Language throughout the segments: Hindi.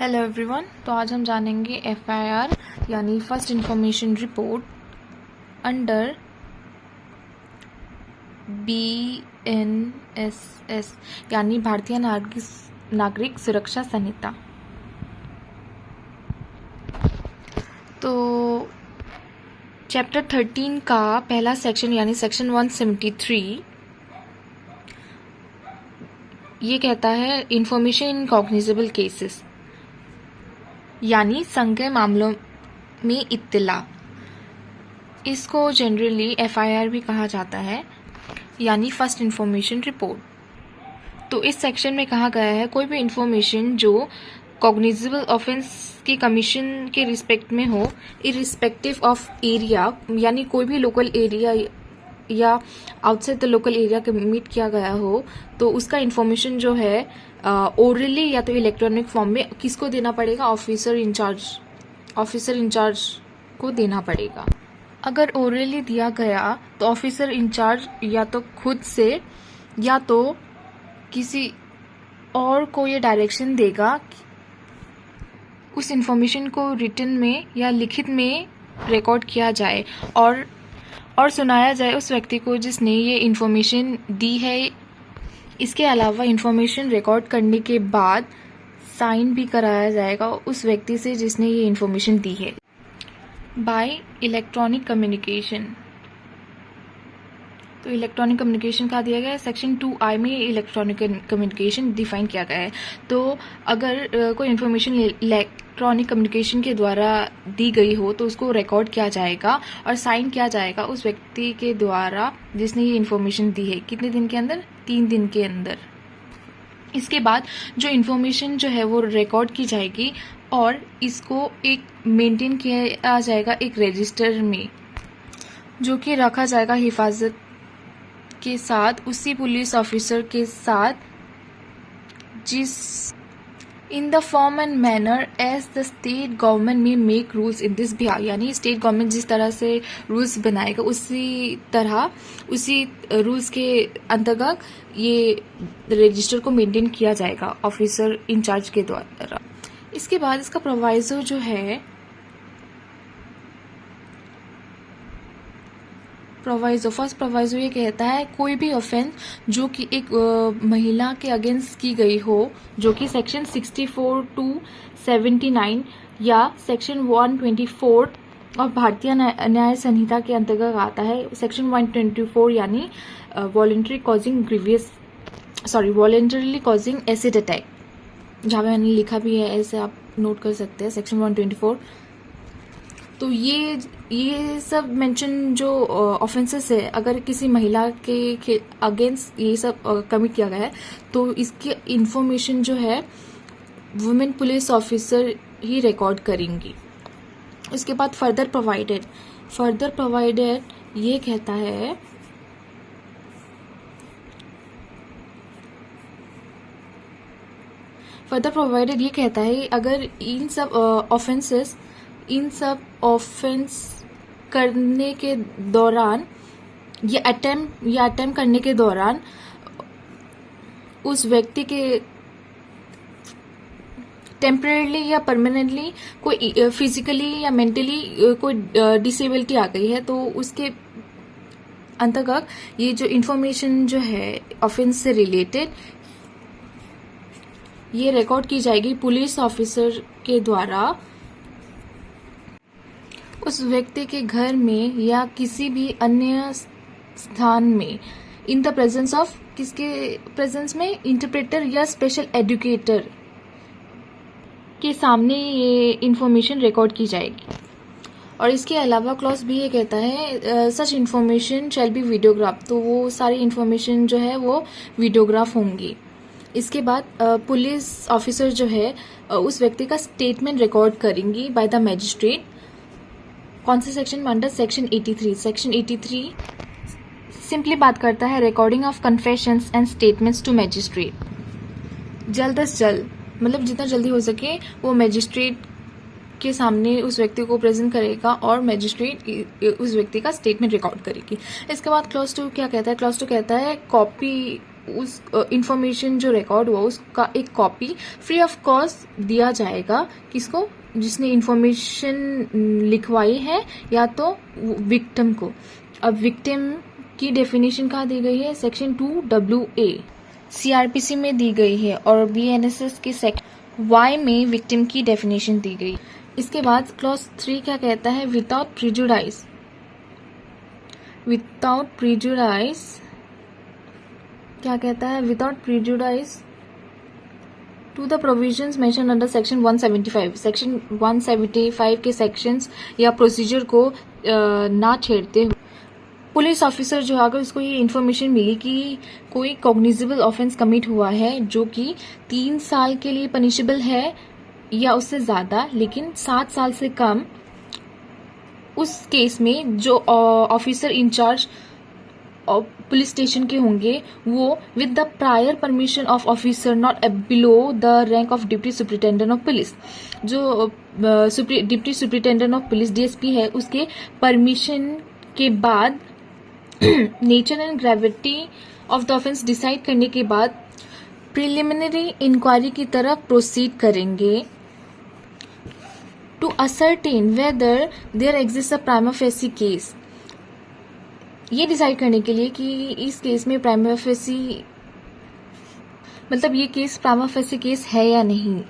Hello everyone. तो आज हम जानेंगे एफआईआर यानी first information report under BNSS यानी भारतीय नागरिक सुरक्षा संहिता। तो चैप्टर 13 का पहला सेक्शन यानी सेक्शन 173 ये कहता है इंफॉर्मेशन इन कॉग्निजेबल केसेस यानी संज्ञेय मामलों में इत्तला। इसको जनरली एफआईआर भी कहा जाता है यानी फर्स्ट इंफॉर्मेशन रिपोर्ट। तो इस सेक्शन में कहा गया है कोई भी इंफॉर्मेशन जो कॉग्निजेबल ऑफेंस की कमीशन के रिस्पेक्ट में हो, इरिस्पेक्टिव ऑफ एरिया यानी कोई भी लोकल एरिया या outside the local area commit किया गया हो, तो उसका इंफॉर्मेशन जो है ओरली या तो इलेक्ट्रॉनिक फॉर्म में किसको देना पड़ेगा? ऑफिसर इंचार्ज को देना पड़ेगा। अगर ओरली दिया गया तो ऑफिसर इंचार्ज या तो खुद से या तो किसी और को ये डायरेक्शन देगा उस इंफॉर्मेशन को रिटन में या लिखित में रिकॉर्ड किया जाए और सुनाया जाए उस व्यक्ति को जिसने ये इंफॉर्मेशन दी है। इसके अलावा इंफॉर्मेशन रिकॉर्ड करने के बाद साइन भी कराया जाएगा उस व्यक्ति से जिसने ये इंफॉर्मेशन दी है। Bye electronic communication. तो इलेक्ट्रॉनिक कम्युनिकेशन का दिया गया है सेक्शन 2I में इलेक्ट्रॉनिक कम्युनिकेशन डिफाइन किया गया है। तो अगर कोई इन्फॉर्मेशन इलेक्ट्रॉनिक कम्युनिकेशन के द्वारा दी गई हो तो उसको रिकॉर्ड किया जाएगा और साइन किया जाएगा उस व्यक्ति के द्वारा जिसने ये इन्फॉर्मेशन दी है। कितने दिन के अंदर? 3 दिन के अंदर। इसके बाद जो इन्फॉर्मेशन जो है वो रिकॉर्ड की जाएगी और इसको एक मेंटेन किया जाएगा एक रजिस्टर में, जो कि रखा जाएगा हिफाजत के साथ उसी पुलिस ऑफिसर के साथ जिस in the form and manner as the state government में make rules in this Bihar. यानी स्टेट गवर्नमेंट जिस तरह से रूल्स बनाएगा उसी रूल्स के अंतर्गत ये रजिस्टर को मेंटेन किया जाएगा ऑफिसर इंचार्ज के द्वारा। इसके बाद इसका प्रोवाइजो जो है फर्स्ट प्रोवाइजो ये कहता है कोई भी ऑफेंस जो कि एक महिला के अगेंस्ट की गई हो, जो कि सेक्शन 64 to 79 या सेक्शन 124 और भारतीय न्याय संहिता के अंतर्गत आता है। सेक्शन 124 यानी वॉलेंटरली कॉजिंग एसिड अटैक, जहाँ मैंने लिखा भी है, ऐसे आप नोट कर सकते हैं सेक्शन 124। तो ये सब मेंशन जो ऑफेंसेस है, अगर किसी महिला के अगेंस्ट ये सब कमिट किया गया है तो इसकी इंफॉर्मेशन जो है वुमेन पुलिस ऑफिसर ही रिकॉर्ड करेंगी। उसके बाद फर्दर प्रोवाइडेड ये कहता है अगर इन सब ऑफेंस करने के दौरान या अटेम्प्ट करने के दौरान उस व्यक्ति के टेम्परेली या परमानेंटली कोई फिजिकली या मेंटली कोई डिसेबिलिटी आ गई है, तो उसके अंतर्गत ये जो इंफॉर्मेशन जो है ऑफेंस से रिलेटेड ये रिकॉर्ड की जाएगी पुलिस ऑफिसर के द्वारा उस व्यक्ति के घर में या किसी भी अन्य स्थान में इन द प्रेजेंस ऑफ किसके प्रेजेंस में? इंटरप्रेटर या स्पेशल एजुकेटर के सामने ये इंफॉर्मेशन रिकॉर्ड की जाएगी। और इसके अलावा क्लॉज भी ये कहता है सच इंफॉर्मेशन शैल बी वीडियोग्राफ। तो वो सारी इंफॉर्मेशन जो है वो वीडियोग्राफ होंगी। इसके बाद पुलिस ऑफिसर जो है उस व्यक्ति का स्टेटमेंट रिकॉर्ड करेंगी बाय द मैजिस्ट्रेट। कौन से सेक्शन में? Under section 83। सेक्शन 83 सिंपली बात करता है recording of confessions and statements to magistrate. जल्द से जल्द मतलब जितना जल्दी हो सके वो मैजिस्ट्रेट के सामने उस व्यक्ति को प्रेजेंट करेगा और मैजिस्ट्रेट उस व्यक्ति का स्टेटमेंट रिकॉर्ड करेगी। इसके बाद क्लॉज 2 क्या कहता है? क्लॉज 2 कहता है कॉपी उस इंफॉर्मेशन जो रिकॉर्ड हुआ उसका एक कॉपी फ्री ऑफ कॉस्ट दिया जाएगा किसको, जिसने इंफॉर्मेशन लिखवाई है या तो विक्टिम को। अब विक्टिम की डेफिनेशन कहाँ दी गई है, सेक्शन 2WA CRPC में दी गई है और BNSS के सेक्शन Y में विक्टिम की डेफिनेशन दी गई। इसके बाद क्लॉज 3 क्या कहता है, विदाउट प्रिजुडाइज क्या कहता है, without prejudice to the provisions mention under section 175। Section 175 के सेक्शंस या प्रोसीजर को ना छेड़ते हुए पुलिस ऑफिसर जो अगर उसको ये इन्फॉर्मेशन मिली कि कोई कॉग्निजेबल ऑफेंस कमिट हुआ है जो कि 3 साल के लिए पनिशेबल है या उससे ज़्यादा लेकिन 7 साल से कम, उस केस में जो ऑफिसर इंचार्ज पुलिस स्टेशन के होंगे वो with the prior permission of officer not below the rank of deputy superintendent of police, जो deputy superintendent of police DSP है उसके परमिशन के बाद nature and gravity of the offence decide करने के बाद प्रिलिमिनरी इंक्वायरी की तरफ प्रोसीड करेंगे to ascertain whether there exist a prima facie case, ये डिसाइड करने के लिए कि इस केस में प्राइमा फेसी मतलब ये केस प्राइमा फेसी केस है या नहीं,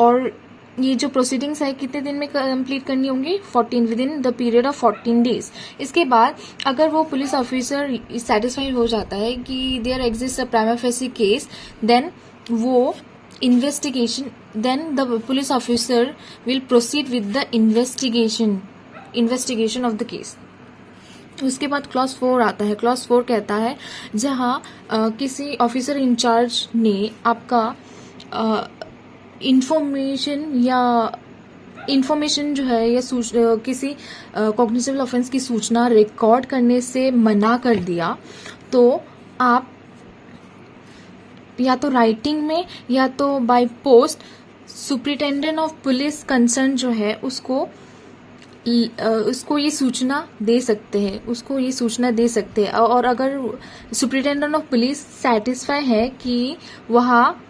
और ये जो प्रोसीडिंग्स है कितने दिन में कंप्लीट करनी होंगी, 14 with in the period of 14 days. इसके बाद अगर वो पुलिस ऑफिसर सेटिस्फाइड हो जाता है कि there exist a prima facie case, then वो then the police officer will proceed with the investigation of the case। उसके बाद क्लॉज 4 आता है। क्लॉज 4 कहता है जहाँ किसी ऑफिसर इंचार्ज ने आपका इंफॉर्मेशन जो है या किसी कॉग्निजेबल ऑफेंस की सूचना रिकॉर्ड करने से मना कर दिया, तो आप या तो राइटिंग में या तो by post superintendent of police concern जो है उसको ये सूचना दे सकते हैं, और अगर सुपरिटेंडेंट ऑफ पुलिस सेटिस्फाई है कि वहाँ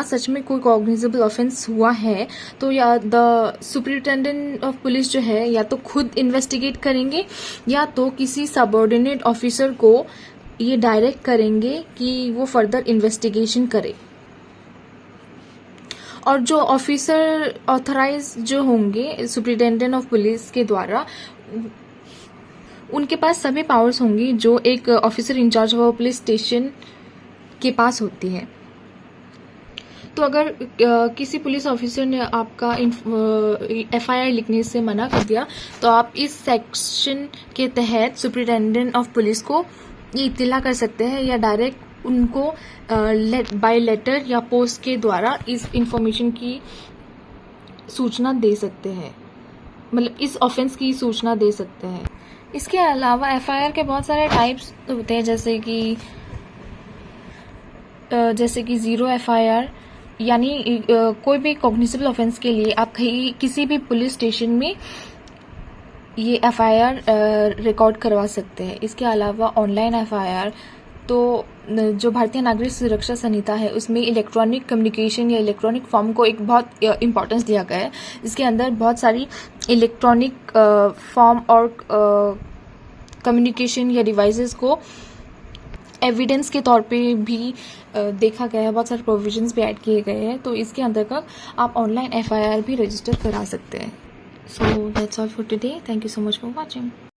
सच में कोई कॉग्निजेबल ऑफेंस हुआ है, तो या द सुपरिटेंडेंट ऑफ पुलिस जो है या तो खुद इन्वेस्टिगेट करेंगे या तो किसी सबऑर्डिनेट ऑफिसर को ये डायरेक्ट करेंगे कि वो फर्दर इन्वेस्टिगेशन करे। और जो ऑफिसर ऑथराइज जो होंगे सुपरिटेंडेंट ऑफ पुलिस के द्वारा, उनके पास सभी पावर्स होंगी जो एक officer incharge of police station के पास होती है। तो अगर किसी पुलिस ऑफिसर ने आपका FIR लिखने से मना कर दिया, तो आप इस सेक्शन के तहत सुपरिटेंडेंट ऑफ पुलिस को ये इत्तला कर सकते हैं या डायरेक्ट उनको बाय लेटर या पोस्ट के द्वारा इस इंफॉर्मेशन की सूचना दे सकते हैं, मतलब इस ऑफेंस की सूचना दे सकते हैं। इसके अलावा FIR के बहुत सारे टाइप्स होते हैं, जैसे कि ज़ीरो FIR, यानी कोई भी कॉग्निजेबल ऑफेंस के लिए आप किसी भी पुलिस स्टेशन में ये FIR रिकॉर्ड करवा सकते हैं। इसके अलावा ऑनलाइन FIR, तो जो भारतीय नागरिक सुरक्षा संहिता है उसमें इलेक्ट्रॉनिक कम्युनिकेशन या इलेक्ट्रॉनिक फॉर्म को एक बहुत इम्पोर्टेंस दिया गया है। इसके अंदर बहुत सारी इलेक्ट्रॉनिक फॉर्म और कम्युनिकेशन या डिवाइसेस को एविडेंस के तौर पे भी देखा गया है, बहुत सारे प्रोविजंस भी ऐड किए गए हैं, तो इसके अंतर्गत आप ऑनलाइन FIR भी रजिस्टर करा सकते हैं। So that's all for today. Thank you so much for watching.